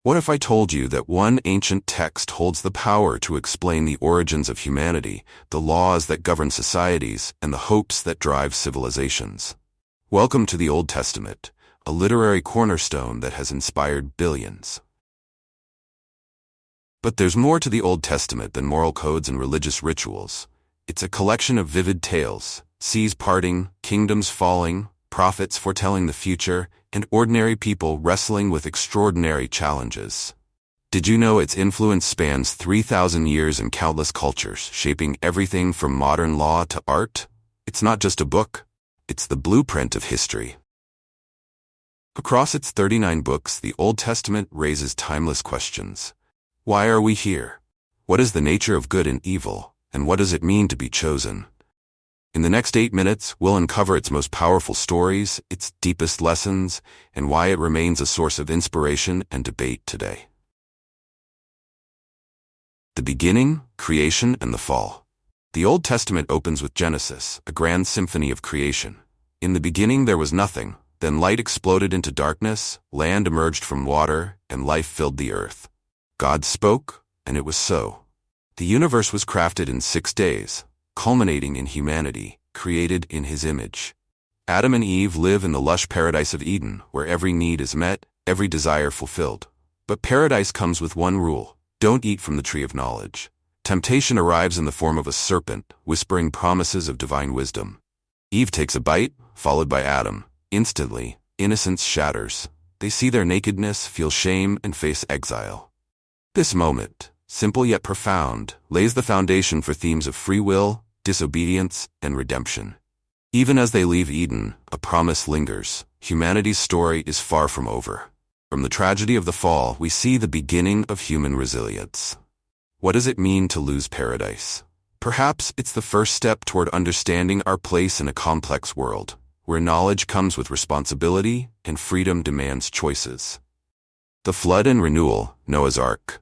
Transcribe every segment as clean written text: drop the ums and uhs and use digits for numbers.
What if I told you that one ancient text holds the power to explain the origins of humanity, the laws that govern societies, and the hopes that drive civilizations? Welcome to the Old Testament, a literary cornerstone that has inspired billions. But there's more to the Old Testament than moral codes and religious rituals. It's a collection of vivid tales, seas parting, kingdoms falling, prophets foretelling the future, and ordinary people wrestling with extraordinary challenges. Did you know its influence spans 3,000 years and countless cultures, shaping everything from modern law to art? It's not just a book, it's the blueprint of history. Across its 39 books, the Old Testament raises timeless questions. Why are we here? What is the nature of good and evil, and what does it mean to be chosen? In the next 8 minutes, we'll uncover its most powerful stories, its deepest lessons, and why it remains a source of inspiration and debate today. The beginning, creation, and the fall. The Old Testament opens with Genesis, a grand symphony of creation. In the beginning there was nothing, then light exploded into darkness, land emerged from water, and life filled the earth. God spoke, and it was so. The universe was crafted in 6 days, culminating in humanity, created in His image. Adam and Eve live in the lush paradise of Eden, where every need is met, every desire fulfilled. But paradise comes with one rule: don't eat from the tree of knowledge. Temptation arrives in the form of a serpent, whispering promises of divine wisdom. Eve takes a bite, followed by Adam. Instantly, innocence shatters. They see their nakedness, feel shame, and face exile. This moment, simple yet profound, lays the foundation for themes of free will, disobedience, and redemption. Even as they leave Eden, a promise lingers. Humanity's story is far from over. From the tragedy of the fall, we see the beginning of human resilience. What does it mean to lose paradise? Perhaps it's the first step toward understanding our place in a complex world, where knowledge comes with responsibility and freedom demands choices. The Flood and Renewal, Noah's Ark.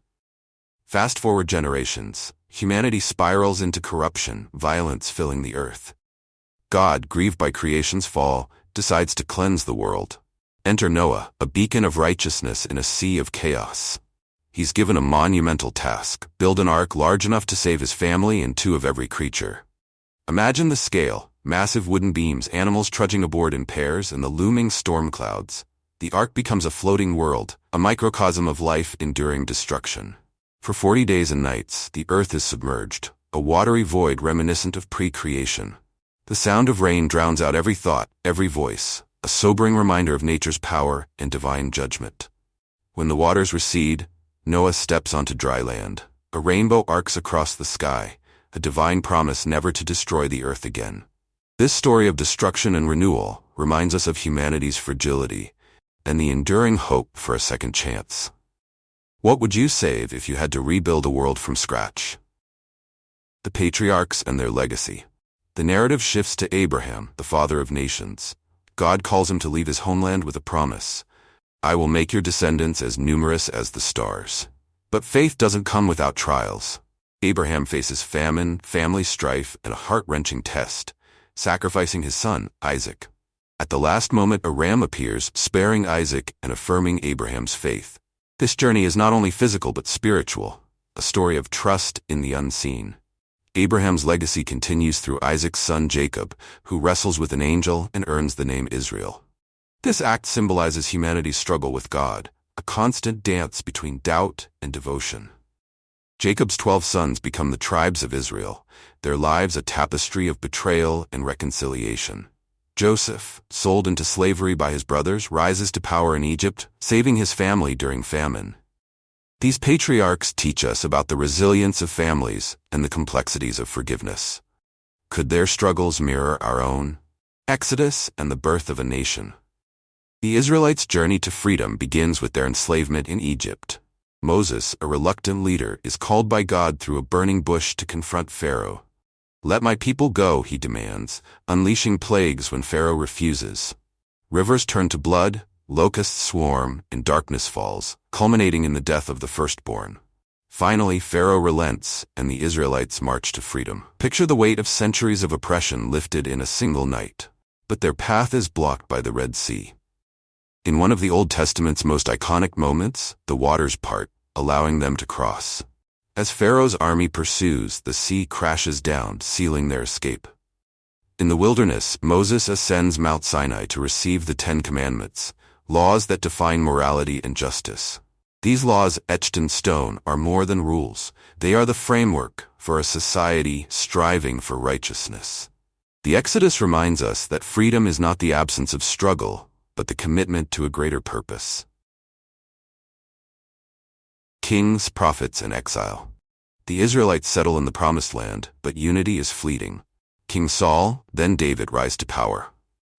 Fast forward generations, humanity spirals into corruption, violence filling the earth. God, grieved by creation's fall, decides to cleanse the world. Enter Noah, a beacon of righteousness in a sea of chaos. He's given a monumental task: build an ark large enough to save his family and 2 of every creature. Imagine the scale: massive wooden beams, animals trudging aboard in pairs, and the looming storm clouds. The ark becomes a floating world, a microcosm of life enduring destruction. For 40 days and nights, the earth is submerged, a watery void reminiscent of pre-creation. The sound of rain drowns out every thought, every voice, a sobering reminder of nature's power and divine judgment. When the waters recede, Noah steps onto dry land. A rainbow arcs across the sky, a divine promise never to destroy the earth again. This story of destruction and renewal reminds us of humanity's fragility and the enduring hope for a second chance. What would you save if you had to rebuild a world from scratch? The Patriarchs and their legacy. The narrative shifts to Abraham, the father of nations. God calls him to leave his homeland with a promise: I will make your descendants as numerous as the stars. But faith doesn't come without trials. Abraham faces famine, family strife, and a heart-wrenching test, sacrificing his son, Isaac. At the last moment, a ram appears, sparing Isaac and affirming Abraham's faith. This journey is not only physical but spiritual, a story of trust in the unseen. Abraham's legacy continues through Isaac's son Jacob, who wrestles with an angel and earns the name Israel. This act symbolizes humanity's struggle with God, a constant dance between doubt and devotion. Jacob's 12 sons become the tribes of Israel, their lives a tapestry of betrayal and reconciliation. Joseph, sold into slavery by his brothers, rises to power in Egypt, saving his family during famine. These patriarchs teach us about the resilience of families and the complexities of forgiveness. Could their struggles mirror our own? Exodus and the birth of a nation. The Israelites' journey to freedom begins with their enslavement in Egypt. Moses, a reluctant leader, is called by God through a burning bush to confront Pharaoh. Let my people go, he demands, unleashing plagues when Pharaoh refuses. Rivers turn to blood, locusts swarm, and darkness falls, culminating in the death of the firstborn. Finally, Pharaoh relents, and the Israelites march to freedom. Picture the weight of centuries of oppression lifted in a single night. But their path is blocked by the Red Sea. In one of the Old Testament's most iconic moments, the waters part, allowing them to cross. As Pharaoh's army pursues, the sea crashes down, sealing their escape. In the wilderness, Moses ascends Mount Sinai to receive the Ten Commandments, laws that define morality and justice. These laws, etched in stone, are more than rules. They are the framework for a society striving for righteousness. The Exodus reminds us that freedom is not the absence of struggle, but the commitment to a greater purpose. Kings, prophets, and exile. The Israelites settle in the Promised Land, but unity is fleeting. King Saul, then David, rise to power.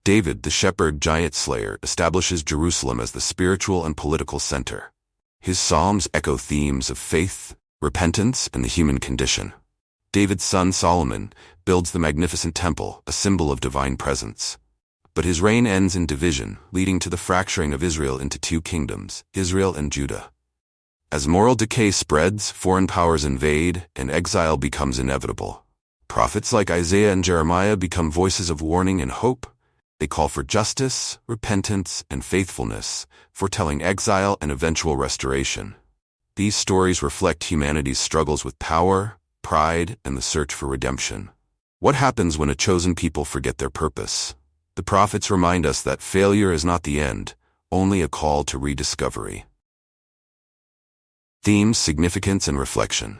David, the shepherd giant slayer, establishes Jerusalem as the spiritual and political center. His psalms echo themes of faith, repentance, and the human condition. David's son Solomon builds the magnificent temple, a symbol of divine presence. But his reign ends in division, leading to the fracturing of Israel into two kingdoms, Israel and Judah. As moral decay spreads, foreign powers invade, and exile becomes inevitable. Prophets like Isaiah and Jeremiah become voices of warning and hope. They call for justice, repentance, and faithfulness, foretelling exile and eventual restoration. These stories reflect humanity's struggles with power, pride, and the search for redemption. What happens when a chosen people forget their purpose? The prophets remind us that failure is not the end, only a call to rediscovery. Themes, significance, and reflection.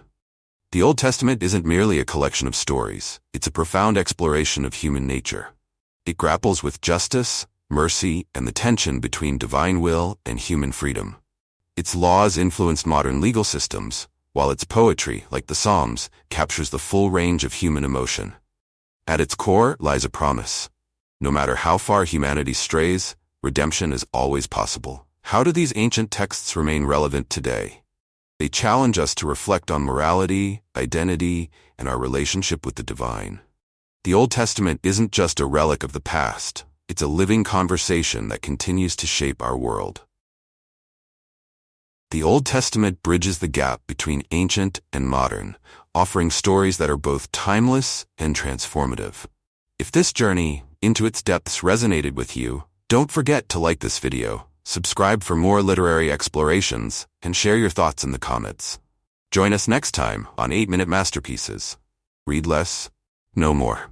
The Old Testament isn't merely a collection of stories, it's a profound exploration of human nature. It grapples with justice, mercy, and the tension between divine will and human freedom. Its laws influenced modern legal systems, while its poetry, like the Psalms, captures the full range of human emotion. At its core lies a promise. No matter how far humanity strays, redemption is always possible. How do these ancient texts remain relevant today? They challenge us to reflect on morality, identity, and our relationship with the divine. The Old Testament isn't just a relic of the past, it's a living conversation that continues to shape our world. The Old Testament bridges the gap between ancient and modern, offering stories that are both timeless and transformative. If this journey into its depths resonated with you, don't forget to like this video, subscribe for more literary explorations, and share your thoughts in the comments. Join us next time on 8-Minute Masterpieces. Read less, know more.